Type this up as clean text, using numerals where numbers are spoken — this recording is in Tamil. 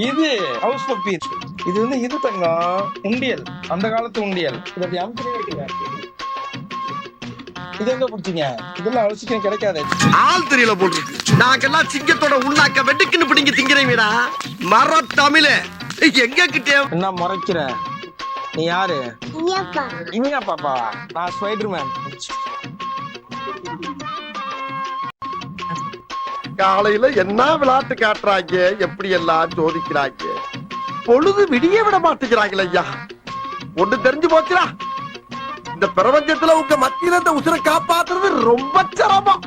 இது ஹவுஸ் பப்பி. இது வந்து இது தங்கம் உண்டியல், அந்த காலத்து உண்டியல். இது அப்படி அமுத்தினே இது எங்க பிடிச்சீங்க? இதெல்லாம் அவ்வளவு கிடைக்காது. ஆள் தெரியல போட்டுருக்கு. நாங்கெல்லாம் சிங்கத்தோட உண்ணாக்க வெட்டுக்குன்னு பிடிங்க திங்கிறீங்கடா. மர தமிழ எங்க கிட்டே என்ன முறைக்கிற? நீ யாரு? இங்க பாப்பா. நான் ஸ்பைடர்மேன். காலையில என்ன விளையாட்டு காட்டுறாங்க, எப்படி எல்லாம் சோதிக்கிறாங்க. பொழுது விடிய விட மாட்டேங்கிறாங்களே ஐயா. ஒண்ணு தெரிஞ்சு போச்சுடா, இந்த பிரபஞ்சத்துல உங்க மத்தியில இந்த உசுரை காப்பாத்துறது ரொம்ப சிரமம்.